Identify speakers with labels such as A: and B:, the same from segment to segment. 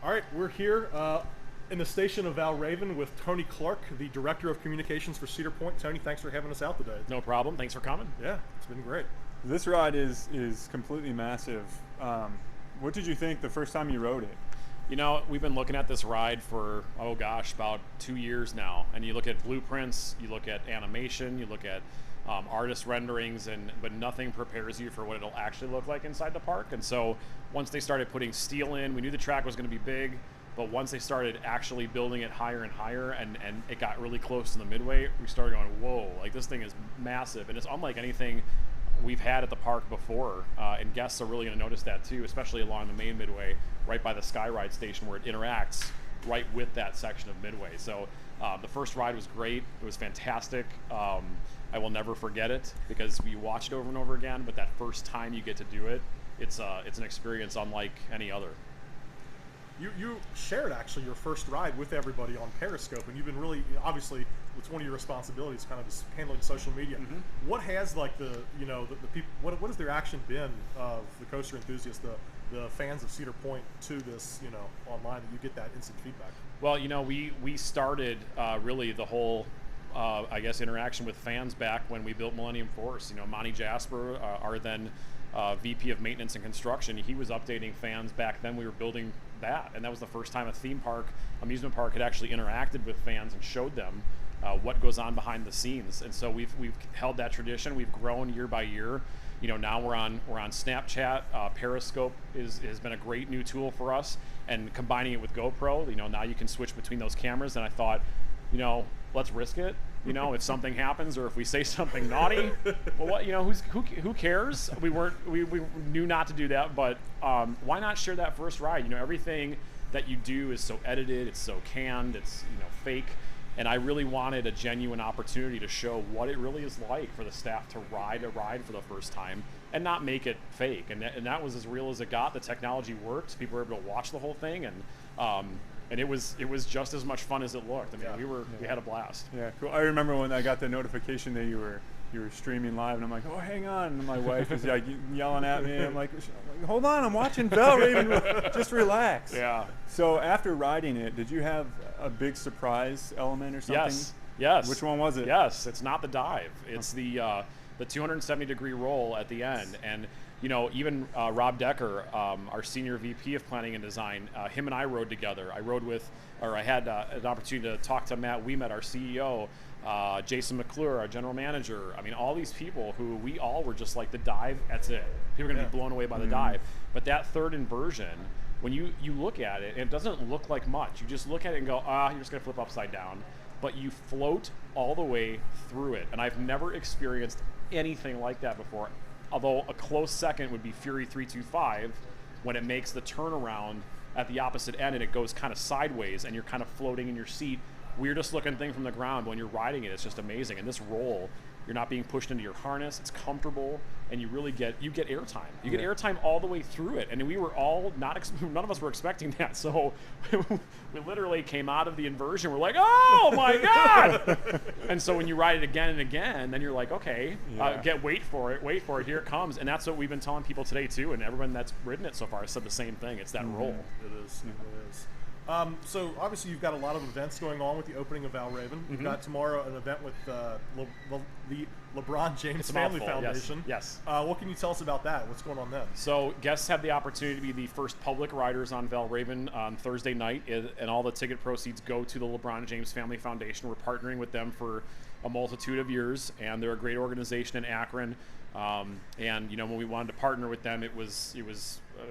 A: All right, we're here in the station of Valravn with Tony Clark, the Director of Communications for Cedar Point. Tony, thanks for having us out today.
B: No problem. Thanks for coming.
A: Yeah, it's been great.
C: This ride is completely massive. What did you think the first time you rode it?
B: You know, we've been looking at this ride for, oh gosh, about 2 years now. And you look at blueprints, you look at animation, you look at artist renderings, but nothing prepares you for what it'll actually look like inside the park. And so once they started putting steel in, we knew the track was going to be big, but once they started actually building it higher and higher, and it got really close to the midway, we started going, whoa, like this thing is massive. And it's unlike anything we've had at the park before, and guests are really going to notice that too, especially along the main midway, right by the Skyride station where it interacts right with that section of midway. So the first ride was great. It was fantastic. I will never forget it because we watched it over and over again, but that first time you get to do it, it's an experience unlike any other.
A: You shared actually your first ride with everybody on Periscope, and you've been really, obviously, it's one of your responsibilities, kind of just handling social media.
B: Mm-hmm.
A: What has the people, what has the reaction been of the coaster enthusiasts, the fans of Cedar Point to this, online, that you get that instant feedback?
B: Well, we started really the whole, I guess, interaction with fans back when we built Millennium Force. Monty Jasper, our then VP of Maintenance and Construction, he was updating fans back then. We were building that, and that was the first time a theme park, amusement park, had actually interacted with fans and showed them what goes on behind the scenes. And so we've held that tradition. We've grown year by year. Now we're on Snapchat. Periscope has been a great new tool for us, and combining it with GoPro, now you can switch between those cameras. And I thought, let's risk it. If something happens or if we say something naughty, well, what who cares? We knew not to do that, but why not share that first ride? Everything that you do is so edited, it's so canned, it's fake. And I really wanted a genuine opportunity to show what it really is like for the staff to ride a ride for the first time and not make it fake. And that was as real as it got. The technology worked. People were able to watch the whole thing, and it was just as much fun as it looked. I mean, we had a blast.
C: Yeah, cool. I remember when I got the notification that you were streaming live, and I'm like, oh, hang on. And my wife is like yelling at me. I'm like, hold on, I'm watching Valravn. Just relax.
B: Yeah.
C: So after riding it, did you have a big surprise element or something?
B: Yes.
C: Which one was it?
B: Yes, it's not the dive. It's the 270-degree roll at the end. And even Rob Decker, our senior VP of Planning and Design, him and I rode together. I had an opportunity to talk to Matt Ouimet, our CEO, Jason McClure, our general manager. I mean, all these people who we all were just like, the dive, that's it. People are going to be blown away by the dive. But that third inversion, when you look at it, it doesn't look like much. You just look at it and go, you're just going to flip upside down. But you float all the way through it. And I've never experienced anything like that before. Although a close second would be Fury 325 when it makes the turnaround at the opposite end and it goes kind of sideways and you're kind of floating in your seat. Weirdest looking thing from the ground. When you're riding it, it's just amazing. And this roll, you're not being pushed into your harness. It's comfortable, and you really get airtime. You get airtime all the way through it. And we were all none of us were expecting that. So we literally came out of the inversion. We're like, oh my god! And so when you ride it again and again, then you're like, okay, wait for it. Here it comes. And that's what we've been telling people today too. And everyone that's ridden it so far has said the same thing. It's that roll.
A: It is. It is. So obviously you've got a lot of events going on with the opening of Valravn. You've got tomorrow an event with the LeBron James Family Foundation.
B: Yes.
A: What can you tell us about that? What's going on then?
B: So guests have the opportunity to be the first public riders on Valravn on Thursday night, and all the ticket proceeds go to the LeBron James Family Foundation. We're partnering with them for a multitude of years, and they're a great organization in Akron. And when we wanted to partner with them, it was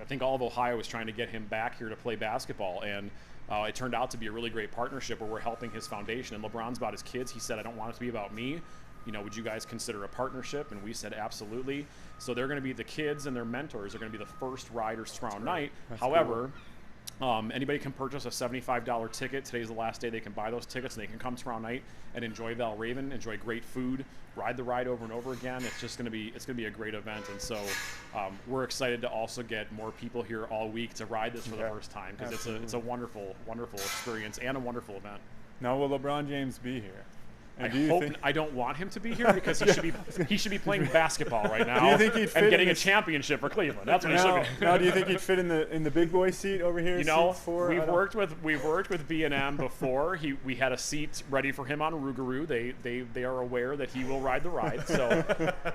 B: I think all of Ohio was trying to get him back here to play basketball, and it turned out to be a really great partnership where we're helping his foundation. And LeBron's about his kids. He said, I don't want it to be about me. Would you guys consider a partnership? And we said, absolutely. So they're going to be, the kids and their mentors are going to be the first riders tomorrow night. However, anybody can purchase a $75 ticket. Today's the last day they can buy those tickets, and they can come tomorrow night and enjoy Valravn, enjoy great food, ride the ride over and over again. It's going to be a great event. And so we're excited to also get more people here all week to ride this for the first time, because it's a wonderful, wonderful experience and a wonderful event.
C: Now, will LeBron James be here? And
B: I don't want him to be here because he should be playing basketball right now.
C: Do you think he'd fit
B: and getting
C: in
B: a championship for Cleveland? That's what he should be.
C: Now, do you think he'd fit in the big boy seat over here?
B: You know,
C: seat 4?
B: we've worked with B&M before. We had a seat ready for him on Rougarou. They are aware that he will ride the ride, so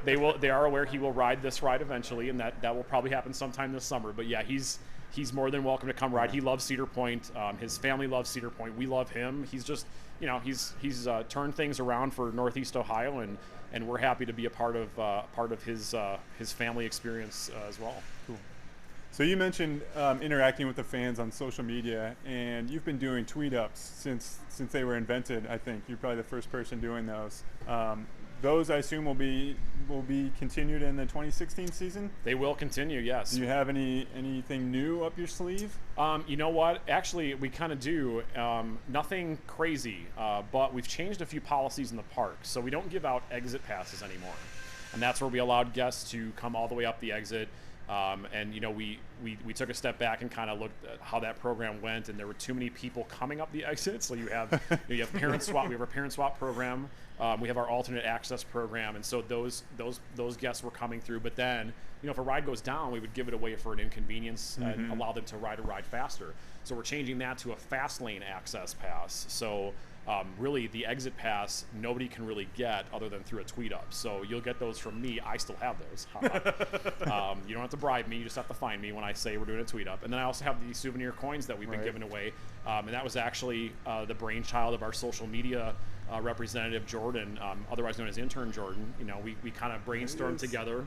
B: they are aware he will ride this ride eventually, and that will probably happen sometime this summer. But yeah, he's more than welcome to come ride. He loves Cedar Point. His family loves Cedar Point. We love him. He's just, you know, he's turned things around for Northeast Ohio, and we're happy to be a part of his family experience as well.
C: Cool. So you mentioned interacting with the fans on social media, and you've been doing tweet ups since they were invented. I think you're probably the first person doing those. Those, I assume, will be continued in the 2016 season?
B: They will continue, yes.
C: Do you have anything new up your sleeve?
B: You know what? Actually, we kind of do. Nothing crazy, but we've changed a few policies in the park. So we don't give out exit passes anymore. And that's where we allowed guests to come all the way up the exit. And you know, we took a step back and kind of looked at how that program went, and there were too many people coming up the exit. So you have parent swap. We have our parent swap program. We have our alternate access program, and so those guests were coming through. But then, you know, if a ride goes down, we would give it away for an inconvenience and allow them to ride a ride faster. So we're changing that to a fast lane access pass. So really, the exit pass nobody can really get other than through a tweet up. So you'll get those from me. I still have those. You don't have to bribe me. You just have to find me when I say we're doing a tweet up. And then I also have the souvenir coins that we've been giving away. And that was actually the brainchild of our social media representative, Jordan, otherwise known as Intern Jordan. You know, we kind of brainstormed together.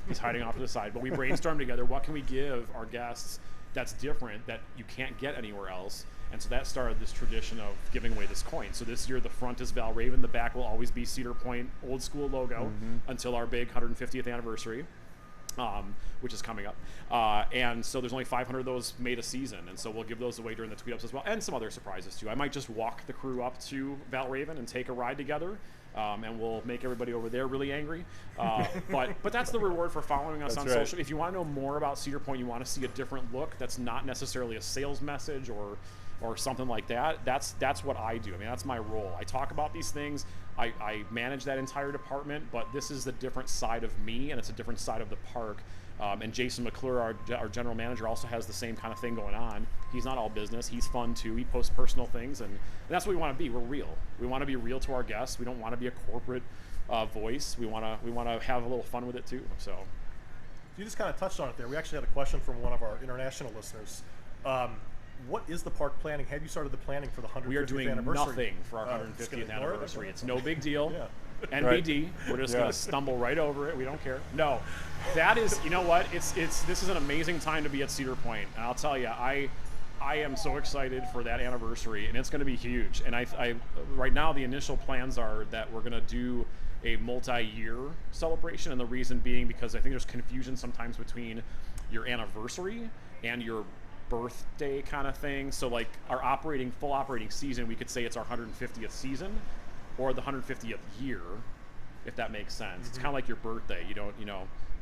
B: He's hiding off to the side. But we brainstormed together, what can we give our guests that's different, that you can't get anywhere else? And so that started this tradition of giving away this coin. So this year, the front is Valravn. The back will always be Cedar Point old school logo until our big 150th anniversary, which is coming up. And so there's only 500 of those made a season. And so we'll give those away during the tweet ups as well. And some other surprises too. I might just walk the crew up to Valravn and take a ride together. And we'll make everybody over there really angry. But that's the reward for following us on social. If you want to know more about Cedar Point, you want to see a different look that's not necessarily a sales message or something like that, that's what I do. I mean, that's my role. I talk about these things. I manage that entire department, but this is the different side of me, and it's a different side of the park. And Jason McClure, our general manager, also has the same kind of thing going on. He's not all business. He's fun, too. He posts personal things, and that's what we want to be. We're real. We want to be real to our guests. We don't want to be a corporate voice. We want to have a little fun with it, too. So
A: you just kind of touched on it there. We actually had a question from one of our international listeners. What is the park planning? Have you started the planning for the 150th anniversary?
B: We are doing nothing for our 150th anniversary. It's no big deal. NBD. We're just going to stumble right over it. We don't care. No, that is, you know what? This is an amazing time to be at Cedar Point. And I'll tell you, I am so excited for that anniversary, and it's going to be huge. And I right now, the initial plans are that we're going to do a multi-year celebration, and the reason being because I think there's confusion sometimes between your anniversary and your birthday kind of thing. So like our full operating season, we could say it's our 150th season or the 150th year, if that makes sense. It's kind of like your birthday. You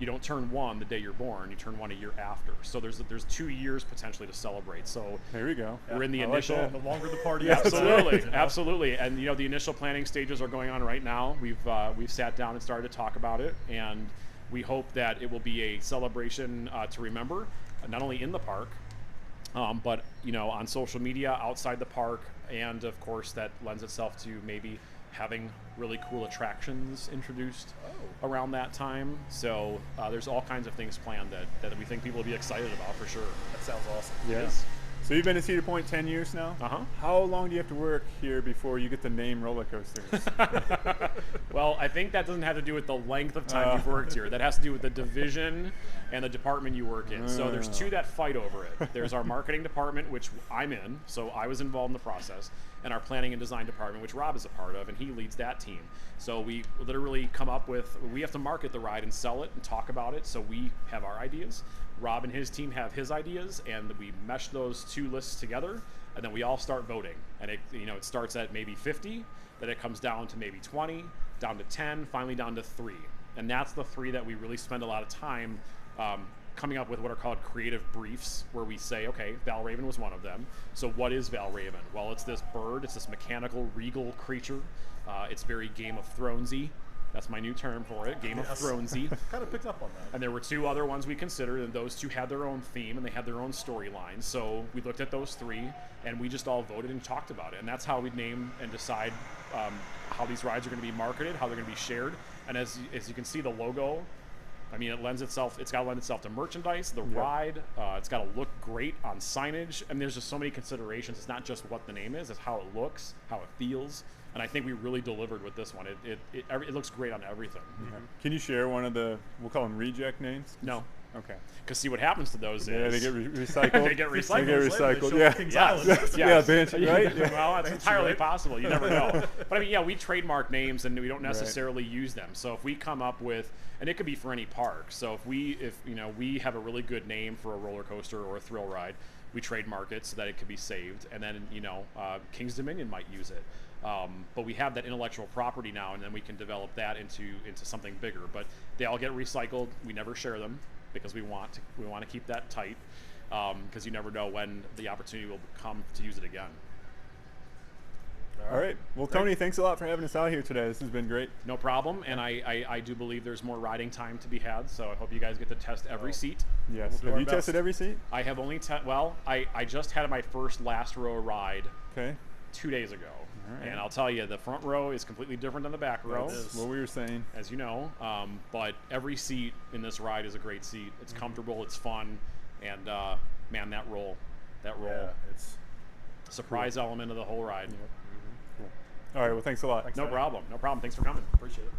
B: don't turn one the day you're born, you turn one a year after. So there's 2 years potentially to celebrate. So
C: there we go.
B: We're in the initial,
A: the longer the party
B: absolutely. And the initial planning stages are going on right now. We've sat down and started to talk about it, and we hope that it will be a celebration to remember, not only in the park, but on social media, outside the park, and of course that lends itself to maybe having really cool attractions introduced around that time. So there's all kinds of things planned that we think people will be excited about for sure.
A: That sounds awesome.
C: Yes. So you've been to Cedar Point 10 years now? How long do you have to work here before you get the name roller coasters?
B: Well, I think that doesn't have to do with the length of time you've worked here. That has to do with the division and the department you work in. So there's two that fight over it. There's our marketing department, which I'm in, so I was involved in the process, and our planning and design department, which Rob is a part of, and he leads that team. So we literally come up with, we have to market the ride and sell it and talk about it, so we have our ideas. Rob and his team have his ideas, and we mesh those two lists together, and then we all start voting. And it starts at maybe 50, then it comes down to maybe 20, down to 10, finally down to 3. And that's the 3 that we really spend a lot of time coming up with what are called creative briefs, where we say, okay, Valravn was one of them. So what is Valravn? Well, it's this bird. It's this mechanical, regal creature. It's very Game of Thronesy. That's my new term for it, Game of Thronesy.
A: Kind of picked up on that.
B: And there were 2 other ones we considered, and those 2 had their own theme and they had their own storyline. So we looked at those 3, and we just all voted and talked about it. And that's how we name and decide how these rides are going to be marketed, how they're going to be shared. And as you can see, the logo, I mean, it's got to lend itself to merchandise, the ride. It's got to look great on signage. And there's just so many considerations. It's not just what the name is, it's how it looks, how it feels. And I think we really delivered with this one. It looks great on everything.
C: Mm-hmm. Can you share one of the, we'll call them reject names?
B: No.
C: Okay.
B: Because see what happens to those is...
C: they get recycled.
B: They get recycled.
C: They get recycled,
B: Yeah.
C: Right? Yeah.
B: Well, that's entirely possible. You never know. But I mean, yeah, we trademark names and we don't necessarily use them. So if we come up with, and it could be for any park. So if we have a really good name for a roller coaster or a thrill ride, we trademark it so that it could be saved. And then, King's Dominion might use it. But we have that intellectual property now, and then we can develop that into something bigger. But they all get recycled. We never share them because we want to keep that tight, because you never know when the opportunity will come to use it again.
C: All right. Well, Tony, thanks a lot for having us out here today. This has been great.
B: No problem. And I do believe there's more riding time to be had, so I hope you guys get to test every seat.
C: Yes. Have you tested every seat?
B: I have only I just had my first last row ride 2 days ago.
C: Right.
B: And I'll tell you, the front row is completely different than the back row.
C: That's what we were saying.
B: As you know. But every seat in this ride is a great seat. It's comfortable, it's fun, and man, that roll.
A: Yeah, it's
B: surprise element of the whole ride.
C: Cool. All right, well, thanks a lot.
B: No problem. Thanks for coming.
A: Appreciate it.